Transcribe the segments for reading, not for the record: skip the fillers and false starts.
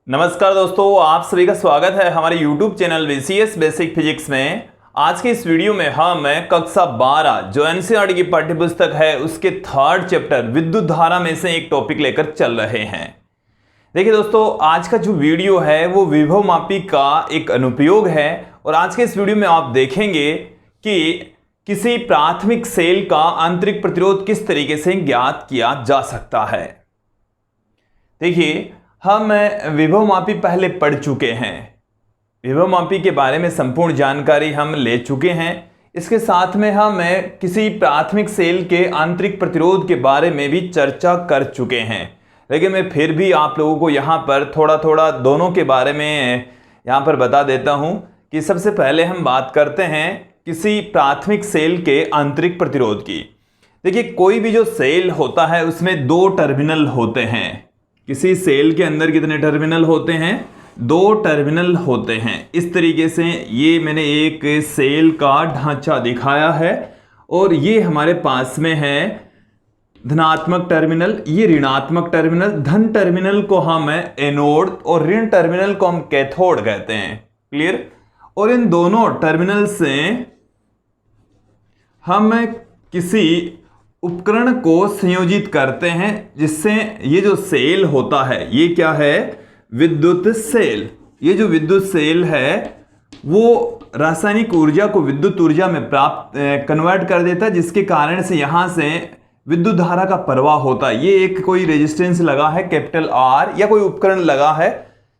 नमस्कार दोस्तों, आप सभी का स्वागत है हमारे YouTube channel VCS basic physics में। आज के इस वीडियो में हम कक्षा 12 जो एनसीईआरटी की पाठ्यपुस्तक है उसके थर्ड चैप्टर विद्युत धारा में से एक टॉपिक लेकर चल रहे हैं। देखिए दोस्तों, आज का जो वीडियो है वो विभव मापी का एक अनुप्रयोग है और आज के इस वीडियो में आप देखेंगे कि किसी प्राथमिक सेल का आंतरिक प्रतिरोध किस तरीके से ज्ञात किया जा सकता है। देखिए, हम विभव मापी पहले पढ़ चुके हैं। विभव मापी के बारे में संपूर्ण जानकारी हम ले चुके हैं। इसके साथ में हम किसी प्राथमिक सेल के आंतरिक प्रतिरोध के बारे में भी चर्चा कर चुके हैं, लेकिन मैं फिर भी आप लोगों को यहाँ पर थोड़ा थोड़ा दोनों के बारे में यहाँ पर बता देता हूँ कि सबसे पहले हम बात करते हैं किसी प्राथमिक सेल के आंतरिक प्रतिरोध की। देखिए, कोई भी जो सेल होता है उसमें दो टर्मिनल होते हैं। किसी सेल के अंदर कितने टर्मिनल होते हैं? दो टर्मिनल होते हैं। इस तरीके से ये मैंने एक सेल का ढांचा दिखाया है और ये हमारे पास में है धनात्मक टर्मिनल, ये ऋणात्मक टर्मिनल। धन टर्मिनल को हम एनोड और ऋण टर्मिनल को हम कैथोड कहते हैं। क्लियर? और इन दोनों टर्मिनल से हम किसी उपकरण को संयोजित करते हैं जिससे ये जो सेल होता है ये क्या है? विद्युत सेल। ये जो विद्युत सेल है वो रासायनिक ऊर्जा को विद्युत ऊर्जा में कन्वर्ट कर देता है, जिसके कारण से यहां से विद्युत धारा का प्रवाह होता है। ये एक कोई रेजिस्टेंस लगा है कैपिटल आर, या कोई उपकरण लगा है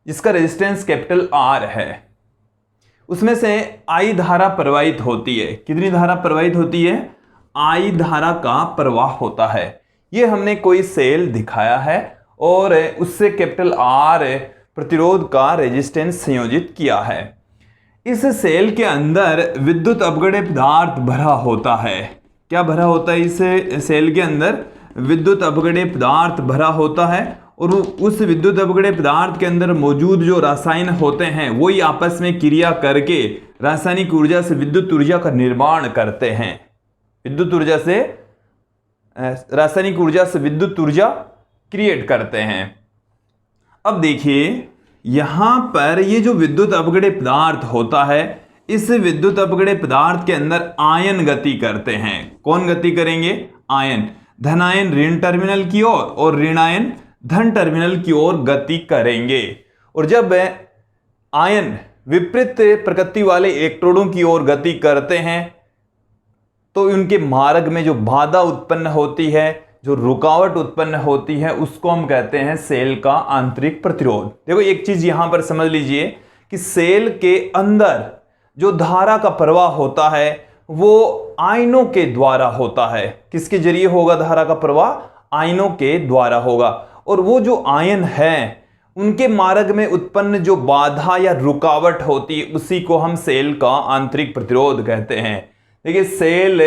जिसका रेजिस्टेंस कैपिटल आर है, उसमें से आई धारा प्रवाहित होती है। कितनी धारा प्रवाहित होती है? आई धारा का प्रवाह होता है। ये हमने कोई सेल दिखाया है और उससे कैपिटल आर प्रतिरोध का रेजिस्टेंस संयोजित किया है। इस सेल के अंदर विद्युत अपगड़े पदार्थ भरा होता है। क्या भरा होता है? इस सेल के अंदर विद्युत अपगड़े पदार्थ भरा होता है और उस विद्युत अपगड़े पदार्थ के अंदर मौजूद जो रसायन होते हैं वही आपस में क्रिया करके रासायनिक ऊर्जा से विद्युत ऊर्जा का निर्माण करते हैं। विद्युत ऊर्जा से रासायनिक ऊर्जा से विद्युत ऊर्जा क्रिएट करते हैं। अब देखिए, यहां पर ये जो विद्युत अपगड़े पदार्थ होता है, इस विद्युत अपगड़े पदार्थ के अंदर आयन गति करते हैं। कौन गति करेंगे? आयन। धनायन ऋण टर्मिनल की ओर और ऋणायन धन टर्मिनल की ओर गति करेंगे। और जब आयन विपरीत प्रकृति वाले इलेक्ट्रोनों की ओर गति करते हैं तो उनके मार्ग में जो बाधा उत्पन्न होती है, जो रुकावट उत्पन्न होती है, उसको हम कहते हैं सेल का आंतरिक प्रतिरोध। देखो, एक चीज यहां पर समझ लीजिए कि सेल के अंदर जो धारा का प्रवाह होता है वो आयनों के द्वारा होता है। किसके जरिए होगा धारा का प्रवाह? आयनों के द्वारा होगा। और वो जो आयन है उनके मार्ग में उत्पन्न जो बाधा या रुकावट होती है उसी को हम सेल का आंतरिक प्रतिरोध कहते हैं। देखिए, सेल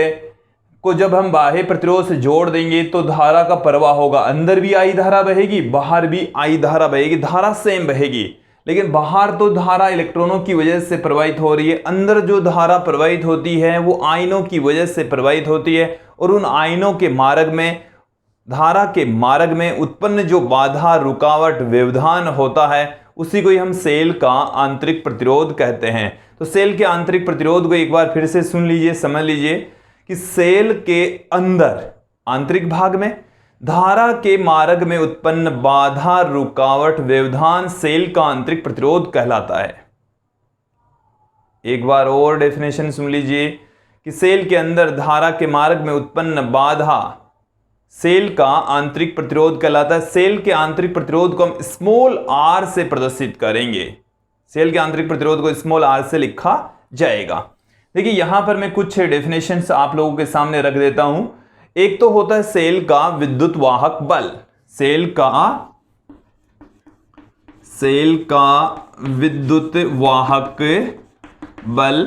को जब हम बाह्य प्रतिरोध से जोड़ देंगे तो धारा का प्रवाह होगा। अंदर भी आई धारा बहेगी, बाहर भी आई धारा बहेगी। धारा सेम बहेगी, लेकिन बाहर तो धारा इलेक्ट्रॉनों की वजह से प्रवाहित हो रही है, अंदर जो धारा प्रवाहित होती है वो आयनों की वजह से प्रवाहित होती है। और उन आयनों के मार्ग में, धारा के मार्ग में उत्पन्न जो बाधा, रुकावट, व्यवधान होता है उसी को ही हम सेल का आंतरिक प्रतिरोध कहते हैं। तो सेल के आंतरिक प्रतिरोध को एक बार फिर से सुन लीजिए, समझ लीजिए कि सेल के अंदर आंतरिक भाग में धारा के मार्ग में उत्पन्न बाधा, रुकावट, व्यवधान सेल का आंतरिक प्रतिरोध कहलाता है। एक बार और डेफिनेशन सुन लीजिए कि सेल के अंदर धारा के मार्ग में उत्पन्न बाधा सेल का आंतरिक प्रतिरोध कहलाता है। सेल के आंतरिक प्रतिरोध को हम स्मॉल आर से प्रदर्शित करेंगे। सेल के आंतरिक प्रतिरोध को स्मॉल आर से लिखा जाएगा। देखिए, यहां पर मैं कुछ डेफिनेशंस आप लोगों के सामने रख देता हूं। एक तो होता है सेल का विद्युत वाहक बल। सेल का विद्युत वाहक बल।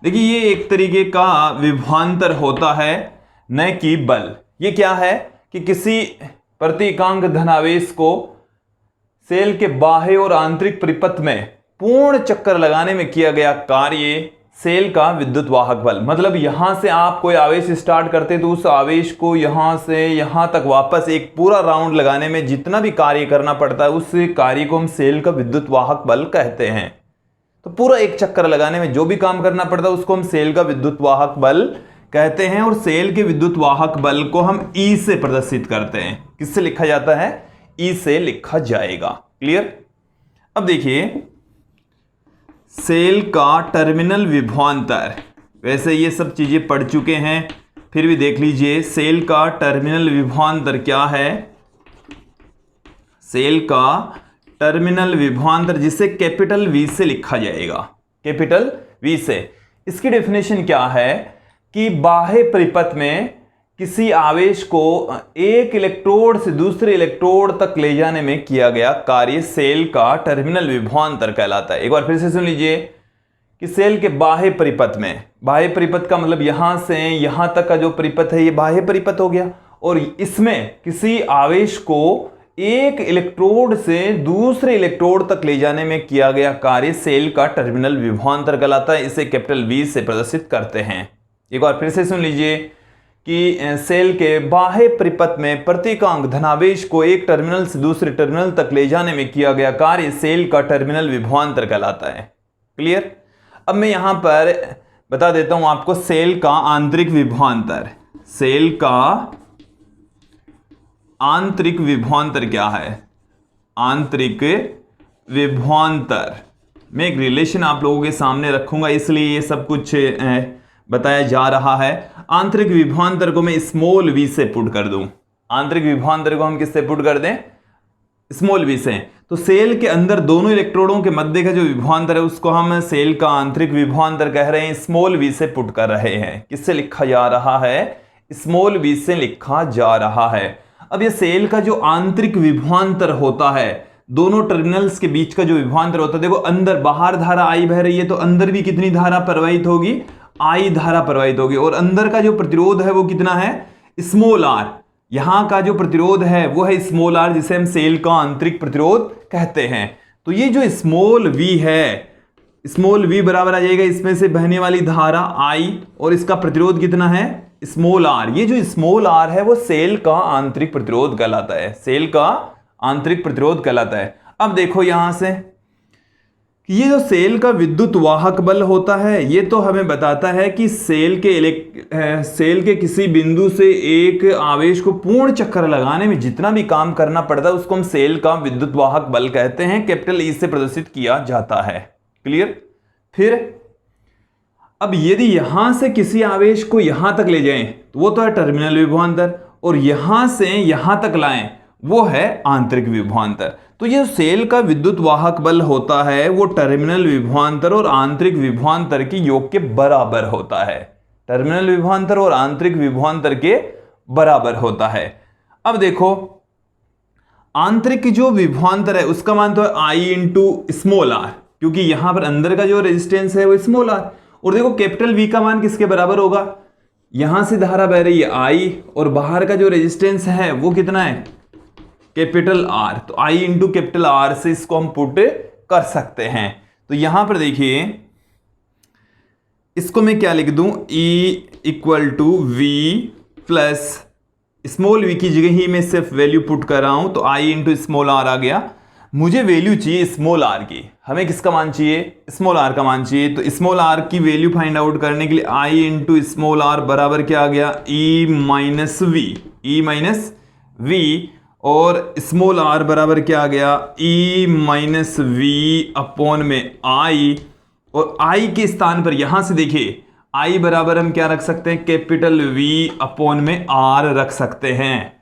देखिए, ये एक तरीके का विभवांतर होता है, न कि बल। ये क्या है कि किसी प्रति एकांक धनावेश को सेल के बाह्य और आंतरिक परिपथ में पूर्ण चक्कर लगाने में किया गया कार्य सेल का विद्युत वाहक बल। मतलब यहां से आप कोई आवेश स्टार्ट करते हैं तो उस आवेश को यहां से यहां तक वापस एक पूरा राउंड लगाने में जितना भी कार्य करना पड़ता है उस कार्य को हम सेल का विद्युत वाहक बल कहते हैं। तो पूरा एक चक्कर लगाने में जो भी काम करना पड़ता है उसको हम सेल का विद्युत वाहक बल कहते हैं। और सेल के विद्युत वाहक बल को हम ई से प्रदर्शित करते हैं। किससे लिखा जाता है? ई से लिखा जाएगा। क्लियर? अब देखिए सेल का टर्मिनल विभवांतर, वैसे ये सब चीजें पढ़ चुके हैं फिर भी देख लीजिए सेल का टर्मिनल विभवांतर क्या है। सेल का टर्मिनल विभवांतर जिसे कैपिटल वी से लिखा जाएगा, कैपिटल वी से। इसकी डेफिनेशन क्या है कि बाह्य परिपथ में किसी आवेश को एक इलेक्ट्रोड से दूसरे इलेक्ट्रोड तक ले जाने में किया गया कार्य सेल का टर्मिनल विभवांतर कहलाता है। एक बार फिर से सुन लीजिए कि सेल के बाह्य परिपथ में, बाह्य परिपथ का मतलब यहां से यहां तक का जो परिपथ है ये बाह्य परिपथ हो गया, और इसमें किसी आवेश को एक इलेक्ट्रोड से दूसरे इलेक्ट्रोड तक ले जाने में किया गया कार्य सेल का टर्मिनल विभवांतर कहलाता है। इसे कैपिटल वी से प्रदर्शित करते हैं। एक बार फिर से सुन लीजिए कि सेल के बाह्य परिपथ में प्रत्येकांक धनावेश को एक टर्मिनल से दूसरे टर्मिनल तक ले जाने में किया गया कार्य सेल का टर्मिनल विभवांतर कहलाता है। क्लियर? अब मैं यहां पर बता देता हूं आपको सेल का आंतरिक विभवांतर। सेल का आंतरिक विभवांतर क्या है? आंतरिक विभवांतर मैं एक रिलेशन आप लोगों के सामने रखूंगा इसलिए ये सब कुछ बताया जा रहा है। आंतरिक विभवांतर को मैं स्मॉल वी से पुट कर दूं। आंतरिक विभवांतर को हम किससे पुट कर दें? स्मॉल वी से। तो सेल के अंदर दोनों इलेक्ट्रोडों के मध्य का जो विभवांतर है उसको हम सेल का आंतरिक विभवांतर कह रहे हैं, स्मॉल वी से पुट कर रहे हैं। किससे लिखा जा रहा है? स्मॉल वी से लिखा जा रहा है। अब ये सेल का जो आंतरिक विभवांतर होता है, दोनों टर्मिनल्स के बीच का जो विभवांतर होता है, देखो अंदर बाहर धारा आई बह रही है तो अंदर भी कितनी धारा प्रवाहित होगी? आई धारा प्रवाहित होगी। और अंदर का जो प्रतिरोध है वो कितना है? Small R. यहां का जो प्रतिरोध है वो है स्मॉल आर, जिसे हम सेल का आंतरिक प्रतिरोध कहते हैं। तो ये जो स्मॉल वी है, स्मॉल वी बराबर आ जाएगा इसमें से बहने वाली धारा आई और इसका प्रतिरोध कितना है? Small R. ये जो स्मॉल आर है वो सेल का आंतरिक प्रतिरोध कहलाता है। सेल का आंतरिक प्रतिरोध कहलाता है। अब देखो यहां से ये जो सेल का विद्युत वाहक बल होता है ये तो हमें बताता है कि सेल के किसी बिंदु से एक आवेश को पूर्ण चक्कर लगाने में जितना भी काम करना पड़ता है उसको हम सेल का विद्युत वाहक बल कहते हैं। कैपिटल ई से प्रदर्शित किया जाता है। क्लियर? फिर अब यदि यहां से किसी आवेश को यहां तक ले जाएं तो वो तो है टर्मिनल विभवांतर, और यहां से यहां तक लाएं वो है आंतरिक विभवांतर। तो ये सेल का विद्युत वाहक बल होता है वो टर्मिनल विभवांतर और आंतरिक विभवांतर के योग के बराबर होता है। टर्मिनल विभवांतर और आंतरिक विभवांतर के बराबर होता है। अब देखो आंतरिक जो विभवांतर है उसका मान तो है आई इंटू स्मॉल आर, क्योंकि यहां पर अंदर का जो रेजिस्टेंस है वो स्मॉल आर। और देखो कैपिटल वी का मान किसके बराबर होगा? यहां से धारा बह रही है आई और बाहर का जो रेजिस्टेंस है वो कितना है? Capital R. तो आई इंटू कैपिटल आर से इसको हम पुट कर सकते हैं। तो यहां पर देखिए इसको मैं क्या लिख दूं? E equal to V plus small V की जगह ही मैं सिर्फ वैल्यू पुट कर रहा हूं तो आई इंटू स्मॉल आर आ गया। मुझे वैल्यू चाहिए स्मॉल आर की। हमें किसका मान चाहिए? स्मॉल आर का मान चाहिए। तो स्मॉल आर की वैल्यू फाइंड आउट करने के लिए आई इंटू स्मॉल आर बराबर क्या आ गया? ई माइनस वी। और स्मॉल आर बराबर क्या आ गया? ई माइनस वी अपॉन में आई। और आई के स्थान पर यहां से देखिए आई बराबर हम क्या रख सकते हैं? कैपिटल वी अपॉन में आर रख सकते हैं।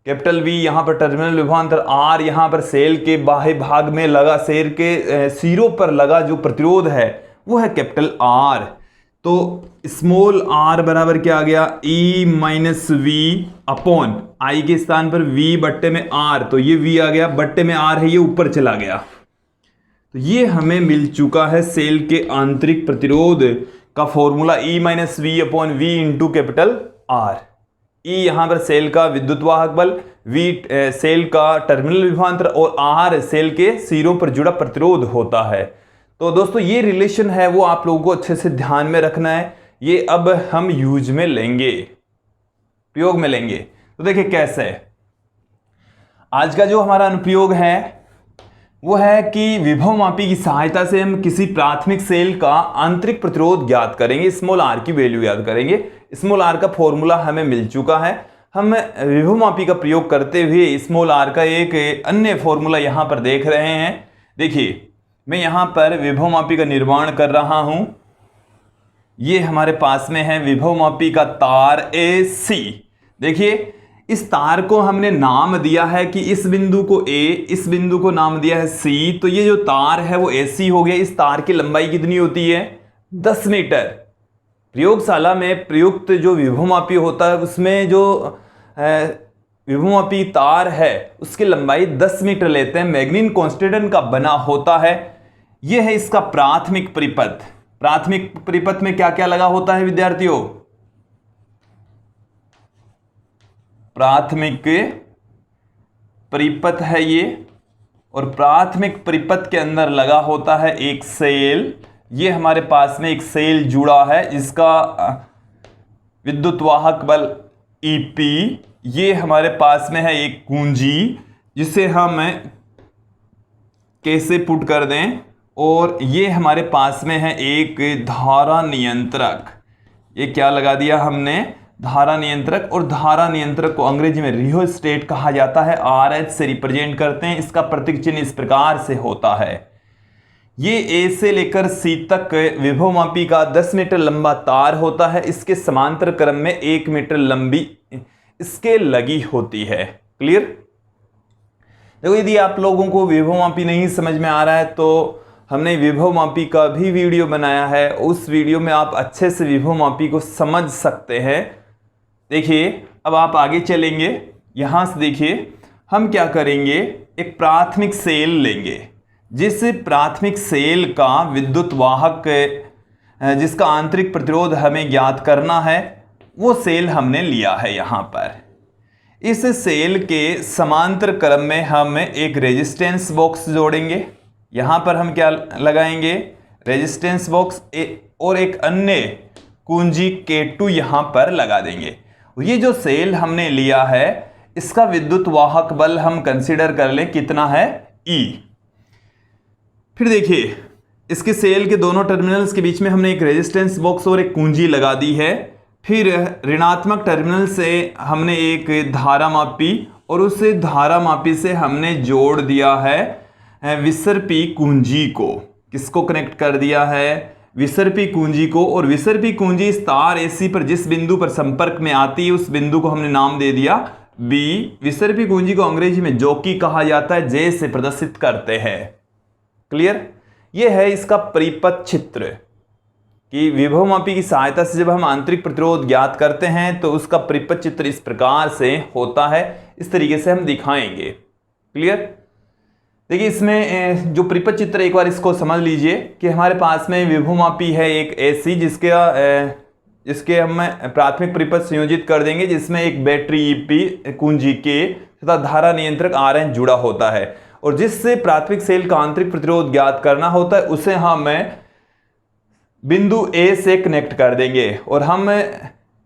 कैपिटल वी यहां पर टर्मिनल विभवांतर, आर यहां पर सेल के बाह्य भाग में लगा, सेल के सिरों पर लगा जो प्रतिरोध है वो है कैपिटल आर। तो स्मॉल आर बराबर क्या आ गया? ई माइनस वी अपॉन आई के स्थान पर वी बट्टे में आर। तो ये वी आ गया, बट्टे में आर है ये ऊपर चला गया। तो ये हमें मिल चुका है सेल के आंतरिक प्रतिरोध का formula, E minus V upon V into capital R. E यहां पर सेल का विद्युत वाहक बल, वी सेल का टर्मिनल विभवांतर और आर सेल के सिरों पर जुड़ा प्रतिरोध होता है। तो दोस्तों ये रिलेशन है वो आप लोगों को अच्छे से ध्यान में रखना है। ये अब हम यूज में लेंगे, प्रयोग में लेंगे। तो देखिए कैसे है। आज का जो हमारा अनुप्रयोग है वो है कि विभवमापी की सहायता से हम किसी प्राथमिक सेल का आंतरिक प्रतिरोध ज्ञात करेंगे, स्मॉल आर की वैल्यू ज्ञात करेंगे। स्मॉल आर का फॉर्मूला हमें मिल चुका है। हम विभवमापी का प्रयोग करते हुए स्मॉल आर का एक अन्य फॉर्मूला यहां पर देख रहे हैं। देखिए मैं यहां पर विभवमापी का निर्माण कर रहा हूं। ये हमारे पास में है विभवमापी का तार AC। देखिए इस तार को हमने नाम दिया है कि इस बिंदु को A, इस बिंदु को नाम दिया है C। तो ये जो तार है वो AC हो गया। इस तार की लंबाई कितनी होती है? 10 मीटर। प्रयोगशाला में प्रयुक्त जो विभवमापी होता है उसमें जो विभवमापी तार है उसकी लंबाई 10 मीटर लेते हैं। मैग्नीन कांस्टेंट का बना होता है। यह है इसका प्राथमिक परिपथ। प्राथमिक परिपथ में क्या क्या लगा होता है विद्यार्थियों? प्राथमिक परिपथ है ये, और प्राथमिक परिपथ के अंदर लगा होता है एक सेल। ये हमारे पास में एक सेल जुड़ा है जिसका विद्युत वाहक बल EP। ये हमारे पास में है एक कुंजी जिसे हम कैसे पुट कर दें, और ये हमारे पास में है एक धारा नियंत्रक। ये क्या लगा दिया हमने? धारा नियंत्रक। और धारा नियंत्रक को अंग्रेजी में रियोस्टेट कहा जाता है। RH से रिप्रेजेंट करते हैं। इसका प्रतीक चिन्ह इस प्रकार से होता है। ये A से लेकर C तक विभवमापी का 10 मीटर लंबा तार होता है। इसके समांतर क्रम में 1 मीटर लंबी स्केल लगी होती है। क्लियर? देखो यदि आप लोगों को विभवमापी नहीं समझ में आ रहा है तो हमने विभवमापी का भी वीडियो बनाया है। उस वीडियो में आप अच्छे से विभवमापी को समझ सकते हैं। देखिए अब आप आगे चलेंगे। यहां से देखिए हम क्या करेंगे, एक प्राथमिक सेल लेंगे। जिस प्राथमिक सेल का विद्युत वाहक जिसका आंतरिक प्रतिरोध हमें ज्ञात करना है वो सेल हमने लिया है। यहां पर इस सेल के समांतर क्रम में हम एक रेजिस्टेंस बॉक्स जोड़ेंगे। यहां पर हम क्या लगाएंगे? रेजिस्टेंस बॉक्स और एक अन्य कुंजी K2 यहां पर लगा देंगे। ये जो सेल हमने लिया है इसका विद्युत वाहक बल हम कंसीडर कर लें कितना है? E। फिर देखिए इसके सेल के दोनों टर्मिनल्स के बीच में हमने एक रेजिस्टेंस बॉक्स और एक कुंजी लगा दी है। फिर ऋणात्मक टर्मिनल से हमने एक धारामापी और उस धारामापी से हमने जोड़ दिया है विसर्पी कुंजी को। किसको कनेक्ट कर दिया है? विसर्पी कुंजी को। और विसर्पी कुंजी इस तार AC पर जिस बिंदु पर संपर्क में आती है उस बिंदु को हमने नाम दे दिया B। विसर्पी कुंजी को अंग्रेजी में जॉकी कहा जाता है, J से प्रदर्शित करते हैं। क्लियर? यह है इसका परिपथ चित्र कि विभवमापी की सहायता से जब हम आंतरिक प्रतिरोध ज्ञात करते हैं तो उसका परिपथ चित्र इस प्रकार से होता है। इस तरीके से हम दिखाएंगे। क्लियर? देखिए इसमें जो परिपथ चित्र, एक बार इसको समझ लीजिए कि हमारे पास में विभवमापी है एक AC जिसके हम प्राथमिक परिपथ संयोजित कर देंगे, जिसमें एक बैटरी EP कुंजी K तथा धारा नियंत्रक RN जुड़ा होता है। और जिससे प्राथमिक सेल का आंतरिक प्रतिरोध ज्ञात करना होता है उसे हम बिंदु A से कनेक्ट कर देंगे। और हम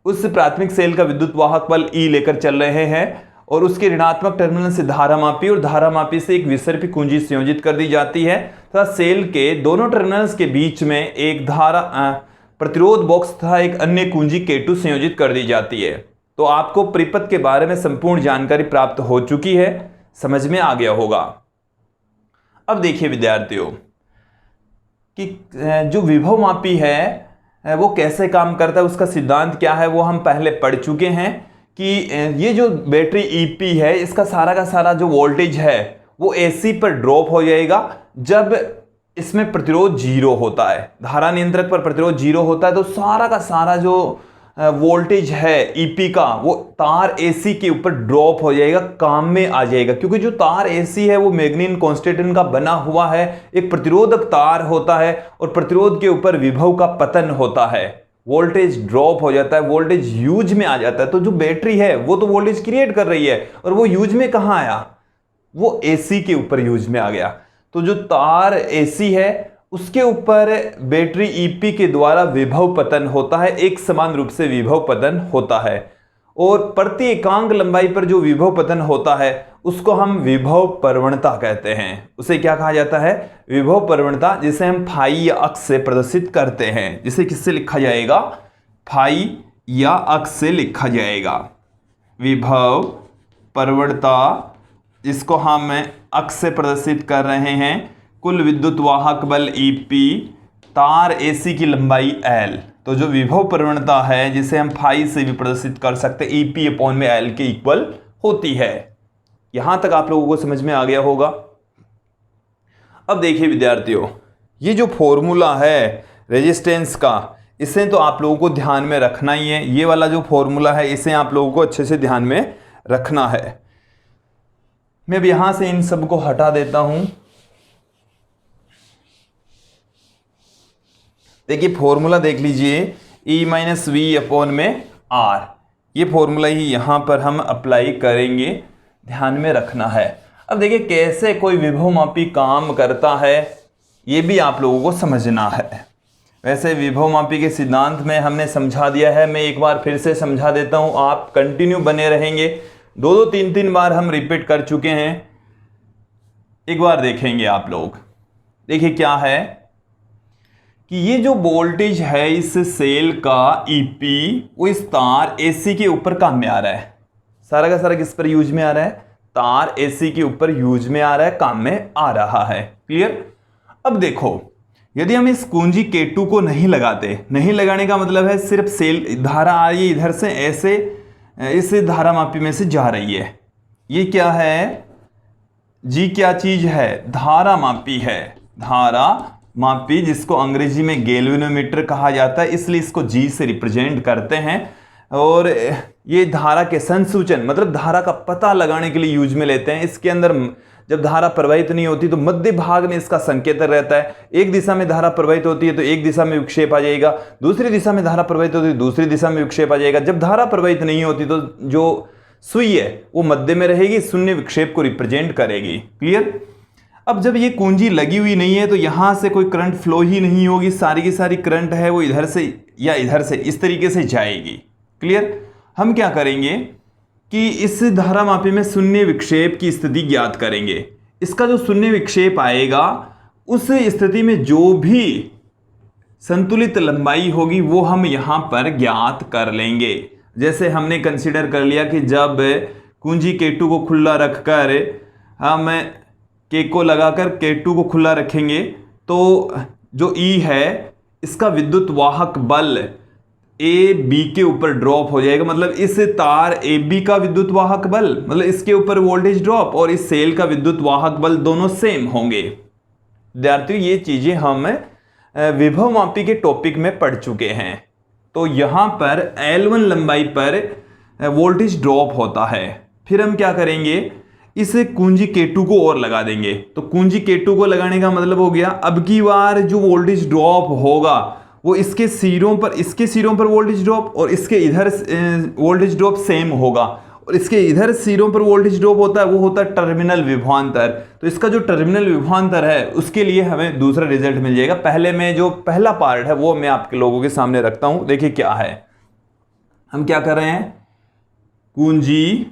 उस प्राथमिक सेल का विद्युत वाहक बल E लेकर चल रहे हैं और उसके ऋणात्मक टर्मिनल से धारामापी और धारामापी से एक विसर्पी कुंजी संयोजित कर दी जाती है तथा सेल के दोनों टर्मिनल्स के बीच में एक धारा प्रतिरोध बॉक्स तथा एक अन्य कुंजी K2 संयोजित कर दी जाती है। तो आपको परिपथ के बारे में संपूर्ण जानकारी प्राप्त हो चुकी है, समझ में आ गया होगा। अब देखिए विद्यार्थियों कि जो विभवमापी है वो कैसे काम करता है, उसका सिद्धांत क्या है वो हम पहले पढ़ चुके हैं कि ये जो बैटरी EP है इसका सारा का सारा जो वोल्टेज है वो AC पर ड्रॉप हो जाएगा जब इसमें प्रतिरोध 0 होता है। धारा नियंत्रक पर प्रतिरोध 0 होता है तो सारा का सारा जो वोल्टेज है EP का वो तार AC के ऊपर ड्रॉप हो जाएगा, काम में आ जाएगा। क्योंकि जो तार AC है वो मैग्नीन कांस्टेंट का बना हुआ है, एक प्रतिरोधक तार होता है और प्रतिरोध के ऊपर विभव का पतन होता है, वोल्टेज ड्रॉप हो जाता है, वोल्टेज यूज में आ जाता है। तो जो बैटरी है वो तो वोल्टेज क्रिएट कर रही है और वो यूज में कहाँ आया? वो AC के ऊपर यूज में आ गया। तो जो तार AC है उसके ऊपर बैटरी ईपी के द्वारा विभव पतन होता है, एक समान रूप से विभव पतन होता है। और प्रति एकांक लंबाई पर जो विभव पतन होता है उसको हम विभव प्रवणता कहते हैं। उसे क्या कहा जाता है? विभव प्रवणता, जिसे हम फाई या अक्ष से प्रदर्शित करते हैं। जिसे किससे लिखा जाएगा? फाई या अक्ष से लिखा जाएगा। विभव प्रवणता, जिसको हम अक्ष से प्रदर्शित कर रहे हैं। कुल विद्युत वाहक बल ईपी, तार एसी की लंबाई एल। तो जो विभव प्रवणता है जिसे हम फाई से भी प्रदर्शित कर सकते हैं, ईपी अपॉन में एल के इक्वल होती है। यहां तक आप लोगों को समझ में आ गया होगा। अब देखिए विद्यार्थियों, ये जो फॉर्मूला है रेजिस्टेंस का, इसे तो आप लोगों को ध्यान में रखना ही है। ये वाला जो फॉर्मूला है इसे आप लोगों को अच्छे से ध्यान में रखना है। मैं अब यहां से इन सब को हटा देता हूं। देखिए फॉर्मूला देख लीजिए, E माइनस वी अपॉन में R। ये फॉर्मूला ही यहां पर हम अप्लाई करेंगे, ध्यान में रखना है। अब देखिए कैसे कोई विभवमापी काम करता है ये भी आप लोगों को समझना है। वैसे विभवमापी के सिद्धांत में हमने समझा दिया है, मैं एक बार फिर से समझा देता हूं, आप कंटिन्यू बने रहेंगे। दो तीन बार हम रिपीट कर चुके हैं, एक बार देखेंगे आप लोग। देखिए क्या है कि ये जो वोल्टेज है इस सेल का ईपी, वो इस तार एसी के ऊपर काम में आ रहा है। सारा का सारा किस पर यूज में आ रहा है? तार एसी के ऊपर यूज में आ रहा है, काम में आ रहा है। क्लियर? अब देखो, यदि हम इस कुंजी K2 को नहीं लगाते, नहीं लगाने का मतलब है सिर्फ सेल धारा आ रही है इधर से, ऐसे इस धारा मापी में से जा रही है। ये क्या है जी? क्या चीज है? धारा मापी है। धारा मापी, जिसको अंग्रेजी में गैल्वेनोमीटर कहा जाता है, इसलिए इसको जी से रिप्रेजेंट करते हैं। और ये धारा के संसूचन, मतलब धारा का पता लगाने के लिए यूज में लेते हैं। इसके अंदर जब धारा प्रवाहित नहीं होती तो मध्य भाग में इसका संकेतक रहता है। एक दिशा में धारा प्रवाहित होती है तो एक दिशा में विक्षेप आ जाएगा, दूसरी दिशा में धारा प्रवाहित होती है तो दूसरी दिशा में विक्षेप आ जाएगा। जब धारा प्रवाहित नहीं होती तो जो सुई है वो मध्य में रहेगी, शून्य विक्षेप को रिप्रेजेंट करेगी। क्लियर? अब जब ये कुंजी लगी हुई नहीं है तो यहां से कोई करंट फ्लो ही नहीं होगी, सारी की सारी करंट है वो इधर से या इधर से इस तरीके से जाएगी। क्लियर? हम क्या करेंगे कि इस धारा मापी में शून्य विक्षेप की स्थिति ज्ञात करेंगे। इसका जो शून्य विक्षेप आएगा उस स्थिति में जो भी संतुलित लंबाई होगी वो हम यहां पर ज्ञात कर लेंगे। जैसे हमने कंसीडर कर लिया कि जब कुंजी K2 को खुला रखकर हम K को लगाकर K2 को खुला रखेंगे तो जो E है इसका विद्युत वाहक बल ए बी के ऊपर ड्रॉप हो जाएगा। मतलब इस तार ए बी का विद्युत वाहक बल, मतलब इसके ऊपर वोल्टेज ड्रॉप, और इस सेल का विद्युत वाहक बल दोनों सेम होंगे। विद्यार्थियों ये चीजें हम विभवमापी के टॉपिक में पढ़ चुके हैं। तो यहां पर L1 लंबाई पर वोल्टेज ड्रॉप होता है। फिर हम क्या करेंगे, इस कुंजी K2 को और लगा देंगे। तो कुंजी K2 को लगाने का मतलब हो गया अब की बार जो वोल्टेज ड्रॉप होगा वो इसके सिरों पर वोल्टेज ड्रॉप और इसके इधर वोल्टेज ड्रॉप सेम होगा, और इसके इधर सिरों पर वोल्टेज ड्रॉप होता है वो होता है टर्मिनल विभवांतर। तो इसका जो टर्मिनल विभवांतर है उसके लिए हमें दूसरा रिजल्ट मिल जाएगा। पहले में जो पहला पार्ट है वो मैं आपके लोगों के सामने रखता हूं। देखिए क्या है, हम क्या कर रहे हैं, कुंजी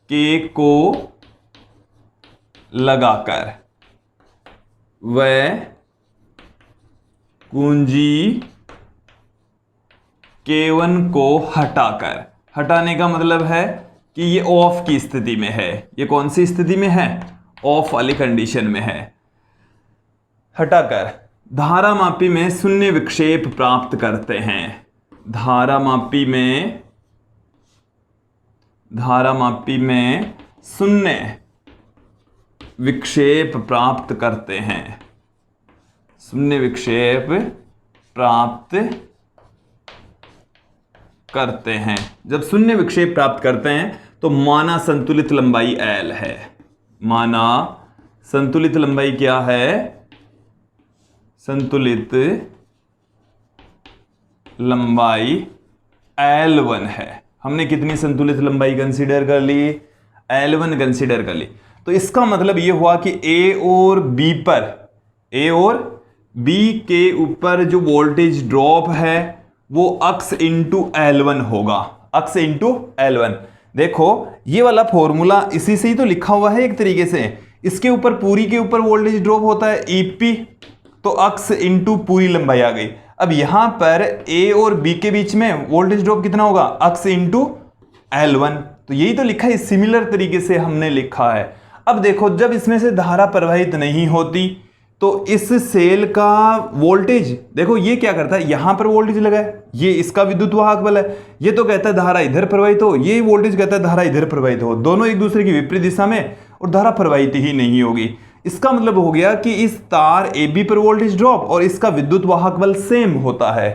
K को लगाकर व कुंजी K1 को हटाकर, हटाने का मतलब है कि ये ऑफ की स्थिति में है। ये कौन सी स्थिति में है? ऑफ वाली कंडीशन में है। हटाकर धारा मापी में शून्य विक्षेप प्राप्त करते हैं। धारा मापी में शून्य विक्षेप प्राप्त करते हैं। शून्य विक्षेप प्राप्त करते हैं। जब शून्य विक्षेप प्राप्त करते हैं तो माना संतुलित लंबाई L है। माना संतुलित लंबाई क्या है? संतुलित लंबाई L1 है। हमने कितनी संतुलित लंबाई कंसीडर कर ली? L1 कंसीडर कर ली। तो इसका मतलब ये हुआ कि ए और बी के ऊपर जो वोल्टेज ड्रॉप है वो अक्स इंटू L1 होगा, अक्स इंटू L1। देखो ये वाला फॉर्मूला इसी से ही तो लिखा हुआ है एक तरीके से। इसके ऊपर पूरी के ऊपर वोल्टेज ड्रॉप होता है EP, तो अक्स इंटू पूरी लंबाई आ गई। अब यहां पर A और B के बीच में वोल्टेज ड्रॉप कितना होगा, अक्स इंटू L1। तो यही तो लिखा है, सिमिलर तरीके से हमने लिखा है। अब देखो जब इसमें से धारा प्रवाहित नहीं होती तो इस सेल का वोल्टेज, देखो ये क्या करता है, यहां पर वोल्टेज लगा है, ये इसका विद्युत वाहक बल है, ये तो कहता है धारा इधर प्रवाहित हो, ये वोल्टेज कहता है धारा इधर प्रवाहित हो, दोनों एक दूसरे की विपरीत दिशा में, और धारा प्रवाहित ही नहीं होगी। इसका मतलब हो गया कि इस तार AB पर वोल्टेज ड्रॉप और इसका विद्युत वाहक बल सेम होता है,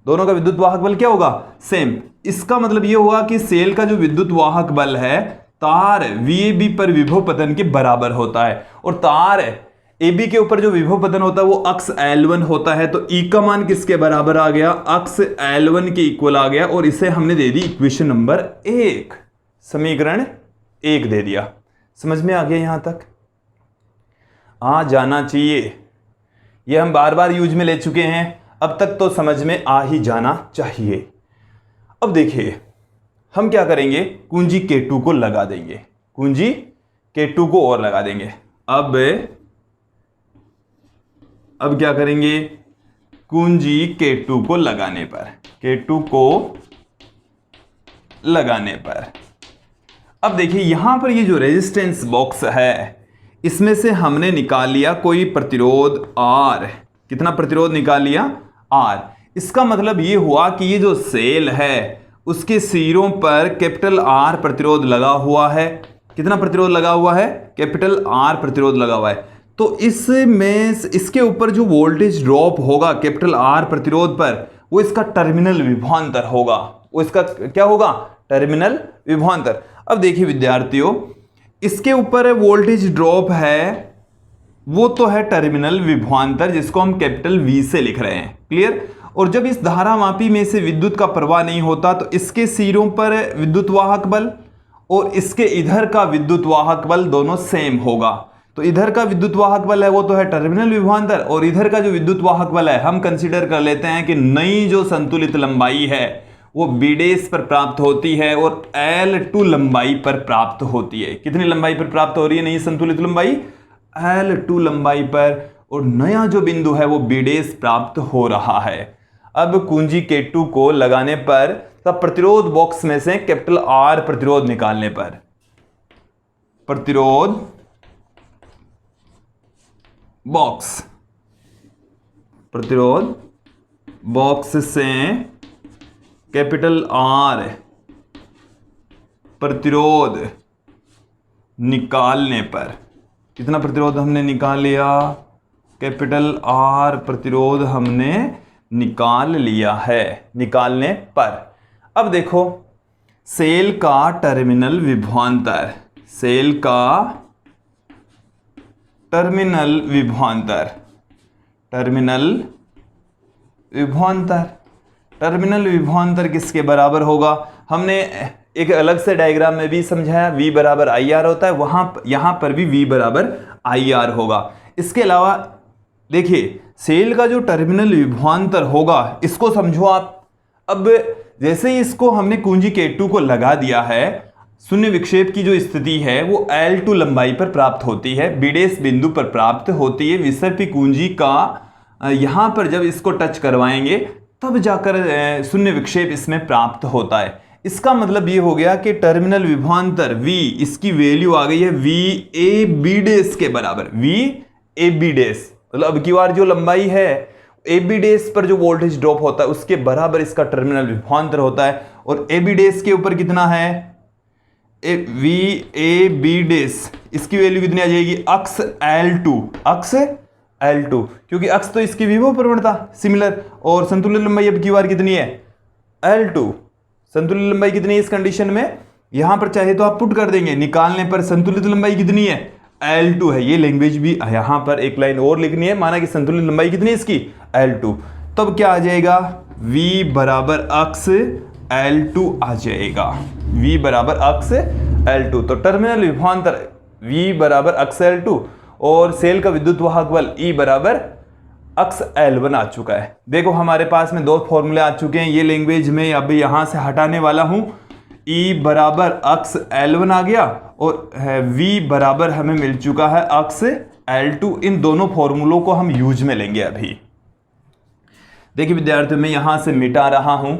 दोनों का विद्युत वाहक बल क्या होगा, सेम। इसका मतलब ये हुआ कि सेल का जो विद्युत वाहक बल है तार VAB पर विभव पतन के बराबर होता है, और तार AB के ऊपर जो विभव पतन होता है वो अक्स L1 होता है। तो E का मान किसके बराबर आ गया, अक्स L1 के इक्वल आ गया, और इसे हमने दे दी इक्वेशन नंबर 1, समीकरण 1 दे दिया। समझ में आ गया यहां तक? आ जाना चाहिए, ये हम बार बार यूज में ले चुके हैं, अब तक तो समझ में आ ही जाना चाहिए। अब देखिए हम क्या करेंगे, कुंजी K2 को लगा देंगे, कुंजी K2 को और लगा देंगे। अब क्या करेंगे, कुंजी K2 को लगाने पर, K2 को लगाने पर अब देखिए यहां पर ये जो रेजिस्टेंस बॉक्स है इसमें से हमने निकाल लिया कोई प्रतिरोध R। कितना प्रतिरोध निकाल लिया, R। इसका मतलब ये हुआ कि ये जो सेल है उसके सिरों पर कैपिटल R प्रतिरोध लगा हुआ है। कितना प्रतिरोध लगा हुआ है, कैपिटल R प्रतिरोध लगा हुआ है। तो इसमें इसके ऊपर जो वोल्टेज ड्रॉप होगा कैपिटल R प्रतिरोध पर, वो इसका टर्मिनल विभवांतर होगा। वो इसका क्या होगा, टर्मिनल विभवांतर। अब देखिए विद्यार्थियों, इसके ऊपर वोल्टेज ड्रॉप है वो तो है टर्मिनल विभवांतर, जिसको हम कैपिटल V से लिख रहे हैं, क्लियर। और जब इस धारामापी में से विद्युत का प्रवाह नहीं होता तो इसके सिरों पर विद्युत वाहक बल और इसके इधर का विद्युत वाहक बल दोनों सेम होगा। तो इधर का विद्युत वाहक बल है वो तो है टर्मिनल विभवांतर, और इधर का जो विद्युत वाहक बल है हम कंसीडर कर लेते हैं कि नई जो संतुलित लंबाई है वो B' पर प्राप्त होती है और L2 लंबाई पर प्राप्त होती है। कितनी लंबाई पर प्राप्त हो रही है नई संतुलित लंबाई, L2 लंबाई पर, और नया जो बिंदु है वो B' प्राप्त हो रहा है। अब कुंजी K2 को लगाने पर तब प्रतिरोध बॉक्स में से कैपिटल R प्रतिरोध निकालने पर, प्रतिरोध बॉक्स, प्रतिरोध बॉक्स से कैपिटल R प्रतिरोध निकालने पर, कितना प्रतिरोध हमने निकाल लिया, कैपिटल R प्रतिरोध हमने निकाल लिया है। निकालने पर अब देखो सेल का टर्मिनल विभवांतर, सेल का टर्मिनल विभवांतर, टर्मिनल विभवांतर, टर्मिनल विभवांतर किसके बराबर होगा, हमने एक अलग से डायग्राम में भी समझाया, V बराबर IR होता है, वहां यहां पर भी V बराबर IR होगा। इसके अलावा देखिए सेल का जो टर्मिनल विभवांतर होगा इसको समझो आप। अब जैसे ही इसको हमने कुंजी K2 को लगा दिया है, शून्य विक्षेप की जो स्थिति है वो L2 लंबाई पर प्राप्त होती है, B' बिंदु पर प्राप्त होती है। विसर्पी कुंजी का यहां पर जब इसको टच करवाएंगे तब जाकर शून्य विक्षेप इसमें प्राप्त होता है। इसका मतलब ये हो गया कि टर्मिनल विभवांतर V, इसकी वैल्यू आ गई है VAB' के बराबर, VAB'। मतलब अब की बार जो लंबाई है AB' पर जो वोल्टेज ड्रॉप होता है उसके बराबर इसका टर्मिनल विभवांतर होता है। और AB' के ऊपर कितना है, VAB', इसकी वैल्यू कितनी आ जाएगी, अक्स L2, अक्स L2, क्योंकि अक्स तो इसकी विभव प्रवणता सिमिलर, और संतुलित लंबाई अब की बार कितनी है, L2। संतुलित लंबाई कितनी है इस कंडीशन में, यहां पर चाहे तो आप पुट कर देंगे, निकालने पर संतुलित लंबाई कितनी है, L2 है। ये लैंग्वेज भी यहां पर एक लाइन और लिखनी है, माना कि संतुलित लंबाई कितनी है इसकी, L2। तब क्या आ जाएगा, V बराबर अक्स L2 आ जाएगा, V बराबर अक्स L2। तो टर्मिनल विभवांतर V बराबर अक्स L2 और सेल का विद्युत वाहक बल E बराबर अक्स L1 आ चुका है। देखो हमारे पास में दो फॉर्मूले आ चुके हैं, ये लैंग्वेज में अभी यहां से हटाने वाला हूं। E बराबर अक्स L1 आ गया और V बराबर हमें मिल चुका है अक्स L2। इन दोनों फॉर्मूलों को हम यूज में लेंगे अभी। देखिए विद्यार्थियों, मैं यहां से मिटा रहा हूं।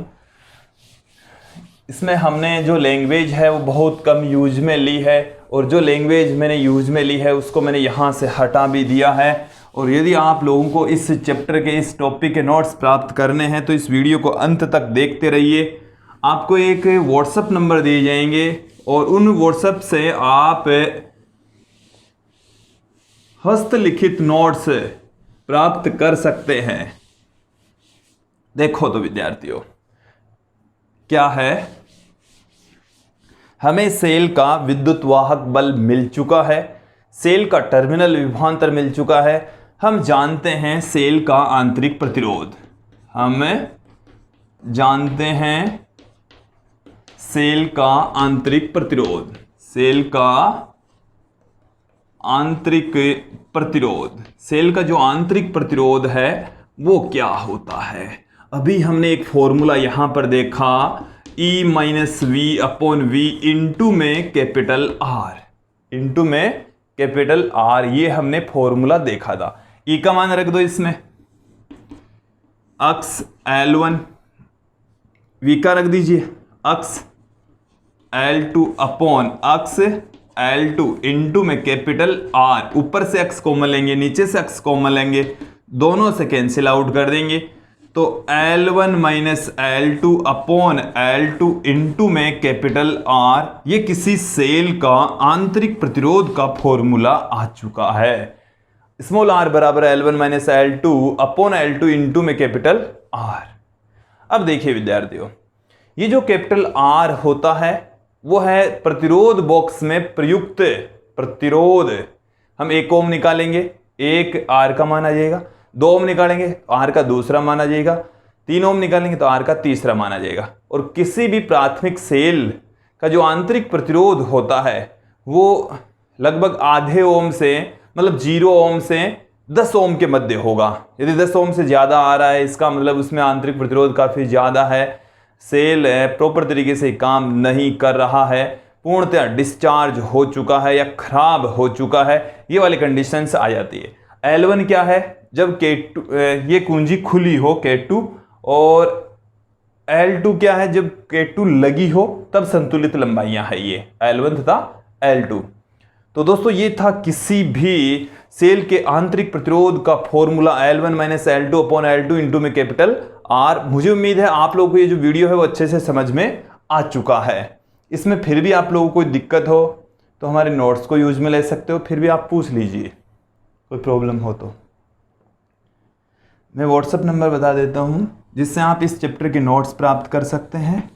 इसमें हमने जो लैंग्वेज है वो बहुत कम यूज में ली है और जो लैंग्वेज मैंने यूज में ली है उसको मैंने यहाँ से हटा भी दिया है। और यदि आप लोगों को इस चैप्टर के इस टॉपिक के नोट्स प्राप्त करने हैं तो इस वीडियो को अंत तक देखते रहिए। आपको एक व्हाट्सएप नंबर दिए जाएंगे और उन व्हाट्सएप से आप हस्तलिखित नोट्स प्राप्त कर सकते हैं। देखो तो विद्यार्थियों, क्या है, हमें सेल का विद्युत वाहक बल मिल चुका है, सेल का टर्मिनल विभवांतर मिल चुका है, हम जानते हैं सेल का आंतरिक प्रतिरोध, हम जानते हैं सेल का आंतरिक प्रतिरोध, सेल का आंतरिक प्रतिरोध, सेल का जो आंतरिक प्रतिरोध है वो क्या होता है। अभी हमने एक फॉर्मूला यहां पर देखा, E minus V upon V into में कैपिटल R, इंटू में कैपिटल R, ये हमने फॉर्मूला देखा था। E का मान रख दो इसमें, अक्स L1, V का रख दीजिए अक्स L2 अपॉन अक्स L2 इंटू में कैपिटल R, ऊपर से x कॉमन लेंगे, नीचे से x कॉमन लेंगे, दोनों से कैंसिल आउट कर देंगे तो L1 minus L2 upon L2 into में कैपिटल R, ये किसी सेल का आंतरिक प्रतिरोध का फॉर्मूला आ चुका है। स्मॉल r बराबर L1 minus L2 upon L2 into में कैपिटल R। अब देखिए विद्यार्थियों, ये जो कैपिटल R होता है वो है प्रतिरोध बॉक्स में प्रयुक्त प्रतिरोध। हम 1 ओम निकालेंगे, 1 R का मान आ जाएगा, 2 ओम निकालेंगे R का दूसरा मान आ जाएगा, 3 ओम निकालेंगे तो R का तीसरा मान आ जाएगा। और किसी भी प्राथमिक सेल का जो आंतरिक प्रतिरोध होता है वो लगभग आधे ओम से, मतलब 0 ओम से 10 ओम के मध्य होगा। यदि 10 ओम से ज़्यादा आ रहा है इसका मतलब उसमें आंतरिक प्रतिरोध काफ़ी ज़्यादा है, सेल प्रॉपर तरीके से काम नहीं कर रहा है, पूर्णतः डिस्चार्ज हो चुका है या खराब हो चुका है, ये वाली कंडीशंस आ जाती है। L1 क्या है, जब K2 ये कुंजी खुली हो K2, और L2 क्या है, जब K2 लगी हो तब संतुलित लंबाइयां है ये L1 तथा L2। तो दोस्तों ये था किसी भी सेल के आंतरिक प्रतिरोध का formula L1 minus L2 upon L2 into में कैपिटल R। मुझे उम्मीद है आप लोगों को ये जो वीडियो है वो अच्छे से समझ में आ चुका है। इसमें फिर भी आप लोगों को कोई दिक्कत हो तो हमारे नोट्स को यूज में ले सकते हो, फिर भी आप पूछ लीजिए कोई प्रॉब्लम हो तो। मैं व्हाट्सएप नंबर बता देता हूं जिससे आप इस चैप्टर के नोट्स प्राप्त कर सकते हैं।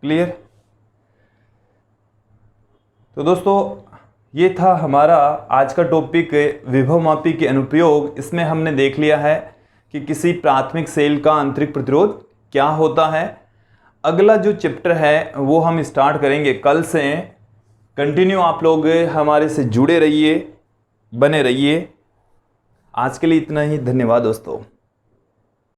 क्लियर? तो दोस्तों ये था हमारा आज का टॉपिक विभवमापी के अनुप्रयोग। इसमें हमने देख लिया है कि किसी प्राथमिक सेल का आंतरिक प्रतिरोध क्या होता है। अगला जो चैप्टर है वो हम स्टार्ट करेंगे कल से। कंटिन्यू आप लोग हमारे से जुड़े रहिए, बने रहिए। आज के लिए इतना ही, धन्यवाद दोस्तों।